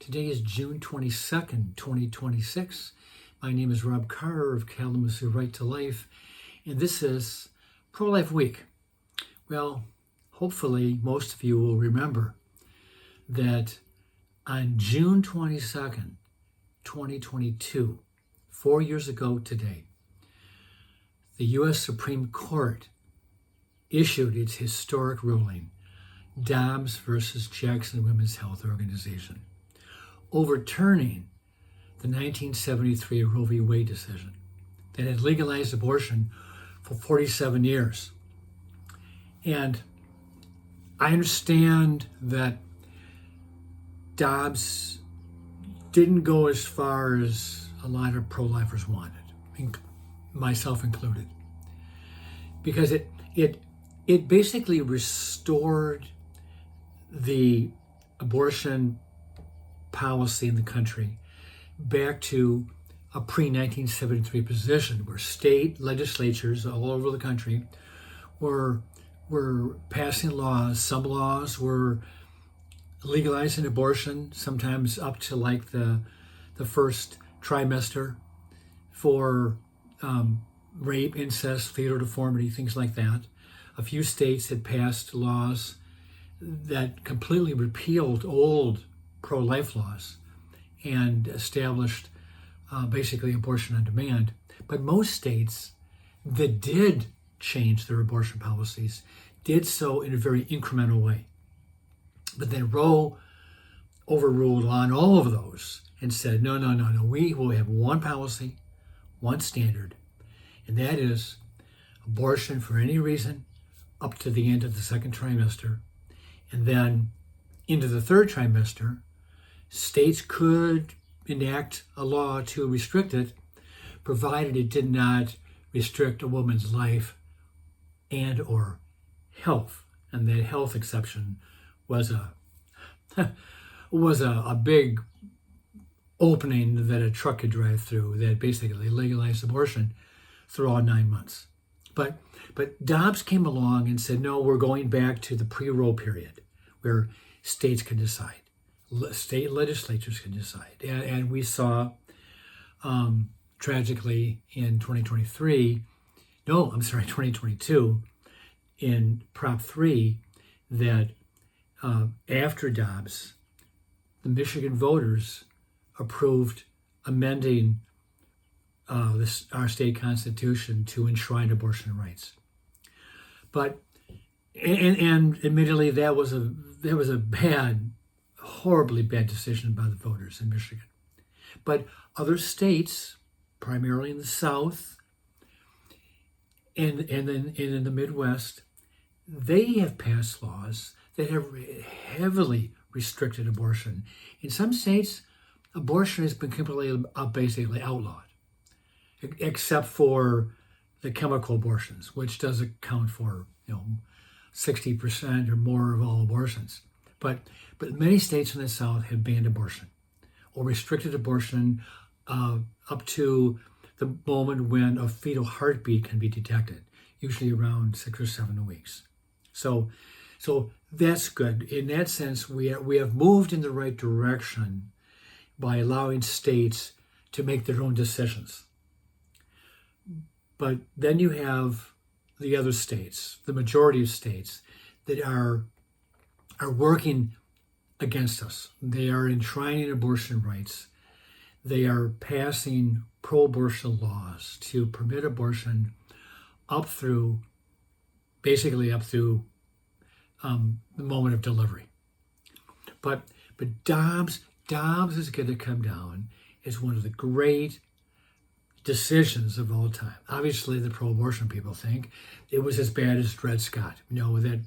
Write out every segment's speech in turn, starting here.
Today is June 22nd, 2026. My name is Rob Carter of Kalamazoo Right to Life, and this is Pro-Life Week. Well, hopefully most of you will remember that on June 22nd, 2022, 4 years ago today, the U.S. Supreme Court issued its historic ruling, Dobbs versus Jackson Women's Health Organization, overturning the 1973 Roe v. Wade decision that had legalized abortion for 47 years. And I understand that Dobbs didn't go as far as a lot of pro-lifers wanted, myself included, because it basically restored the abortion policy in the country back to a pre-1973 position where state legislatures all over the country were passing laws. Some laws were legalizing abortion, sometimes up to like the first trimester for rape, incest, fetal deformity, things like that. A few states had passed laws that completely repealed old pro-life laws and established basically abortion on demand. But most states that did change their abortion policies did so in a very incremental way. But then Roe overruled on all of those and said, no, we will have one policy, one standard, and that is abortion for any reason up to the end of the second trimester. And then into the third trimester, states could enact a law to restrict it, provided it did not restrict a woman's life and or health. And that health exception was a big opening that a truck could drive through that basically legalized abortion through all 9 months. But Dobbs came along and said, no, we're going back to the pre-Roe period where states can decide. State legislatures can decide. And we saw, tragically, in 2022, in Prop 3, that after Dobbs, the Michigan voters approved amending our state constitution to enshrine abortion rights. But, and admittedly, that was a horribly bad decision by the voters in Michigan. But other states, primarily in the South and then in the Midwest, they have passed laws that have heavily restricted abortion. In some states, abortion has been completely, basically outlawed, except for the chemical abortions, which does account for 60% or more of all abortions. But many states in the South have banned abortion or restricted abortion up to the moment when a fetal heartbeat can be detected, usually around 6 or 7 weeks. So that's good. In that sense, we have moved in the right direction by allowing states to make their own decisions. But then you have the other states, the majority of states, that are working against us. They are enshrining abortion rights. They are passing pro-abortion laws to permit abortion up through the moment of delivery. But Dobbs is going to come down as one of the great decisions of all time. Obviously, the pro-abortion people think it was as bad as Dred Scott, that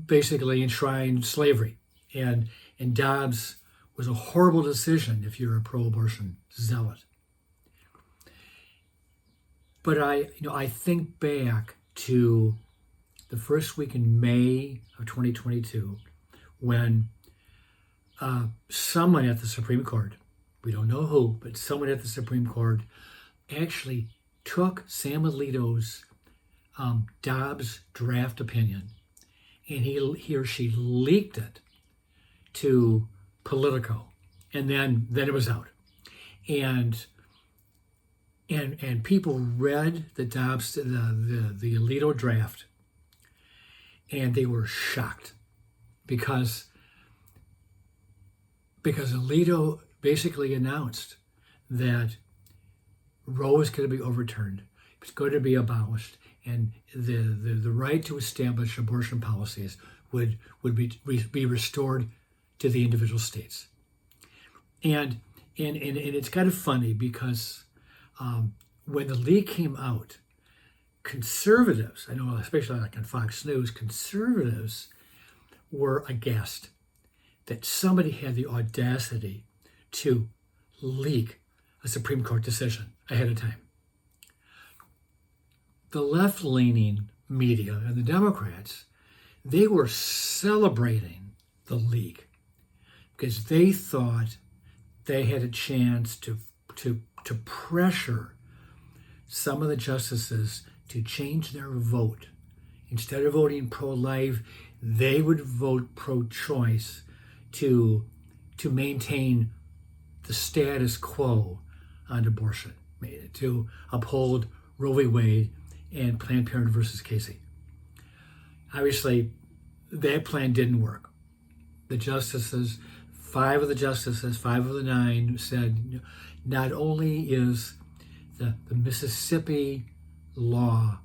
basically enshrined slavery. And Dobbs was a horrible decision if you're a pro-abortion zealot. But I think back to the first week in May of 2022 when someone at the Supreme Court, we don't know who, but someone at the Supreme Court actually took Sam Alito's Dobbs draft opinion, and he or she leaked it to Politico, and then it was out, and people read the Dobbs the Alito draft, and they were shocked because Alito basically announced that Roe is going to be overturned. It's going to be abolished, and the right to establish abortion policies would be restored to the individual states. And it's kind of funny because when the leak came out, conservatives, I know especially like on Fox News, conservatives were aghast that somebody had the audacity to leak a Supreme Court decision ahead of time. The left-leaning media and the Democrats, they were celebrating the leak because they thought they had a chance to pressure some of the justices to change their vote. Instead of voting pro-life, they would vote pro-choice to maintain the status quo on abortion, to uphold Roe v. Wade and Planned Parenthood versus Casey. Obviously, that plan didn't work. The justices, five of the 9 said not only is the Mississippi law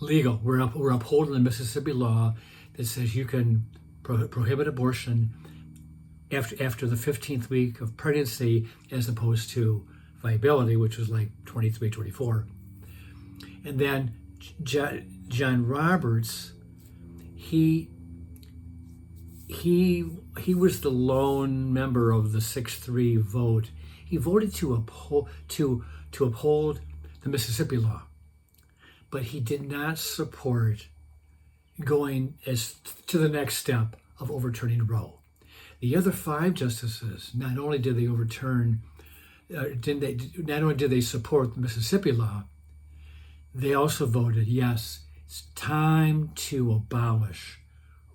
legal, we're upholding the Mississippi law that says you can prohibit abortion after the 15th week of pregnancy as opposed to viability, which was like 23, 24. And then John Roberts, he was the lone member of the 6-3 vote. He voted to uphold the Mississippi law, but he did not support going as to the next step of overturning Roe. The other 5 justices, not only did they support the Mississippi law, they also voted, yes, it's time to abolish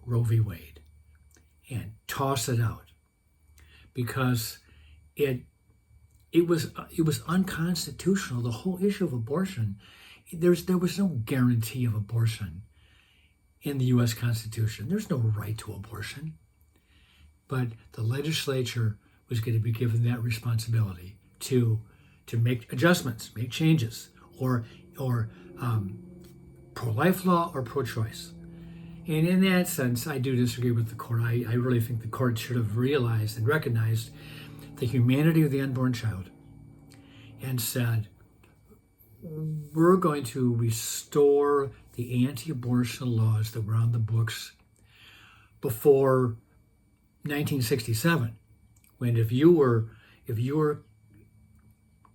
Roe v. Wade and toss it out because it was unconstitutional. The whole issue of abortion, there was no guarantee of abortion in the U.S. Constitution. There's no right to abortion. But the legislature was going to be given that responsibility to make adjustments, make changes, or pro-life law or pro-choice. And in that sense, I do disagree with the court. I really think the court should have realized and recognized the humanity of the unborn child and said, we're going to restore the anti-abortion laws that were on the books before 1967, when if you were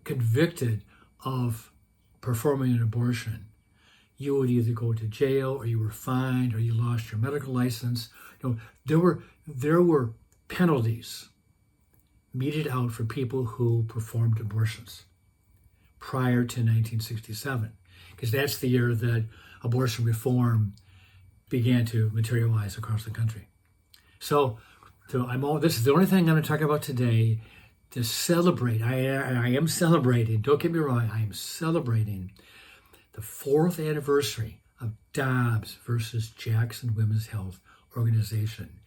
convicted of performing an abortion, you would either go to jail or you were fined or you lost your medical license. There were penalties meted out for people who performed abortions prior to 1967, because that's the year that abortion reform began to materialize across the country. So this is the only thing I'm going to talk about today to celebrate. I am celebrating, don't get me wrong, I am celebrating the 4th anniversary of Dobbs versus Jackson Women's Health Organization.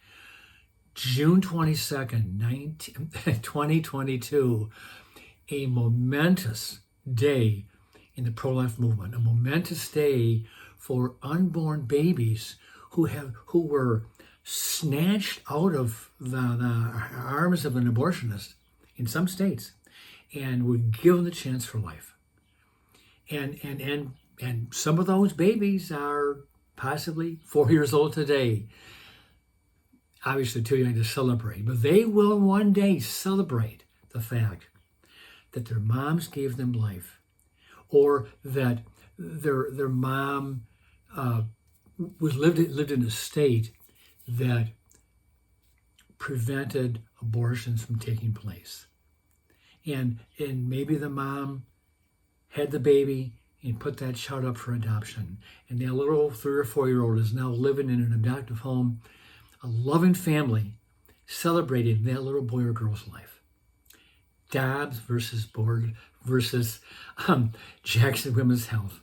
June 22nd, 2022, a momentous day in the pro-life movement, a momentous day for unborn babies who were snatched out of the arms of an abortionist in some states and were given the chance for life. And some of those babies are possibly 4 years old today. Obviously too young to celebrate, but they will one day celebrate the fact that their moms gave them life, or that their mom lived in a state that prevented abortions from taking place. And maybe the mom had the baby and put that child up for adoption. And that little 3 or 4 year old is now living in an adoptive home, a loving family, celebrating that little boy or girl's life. Dobbs versus Board versus Jackson Women's Health.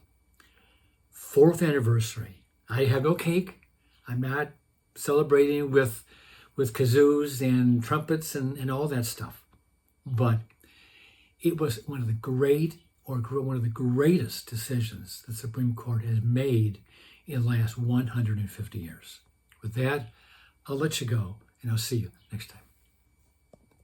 4th anniversary. I have no cake. I'm not celebrating with kazoos and trumpets and all that stuff. But it was one of the greatest decisions the Supreme Court has made in the last 150 years. With that, I'll let you go, and I'll see you next time.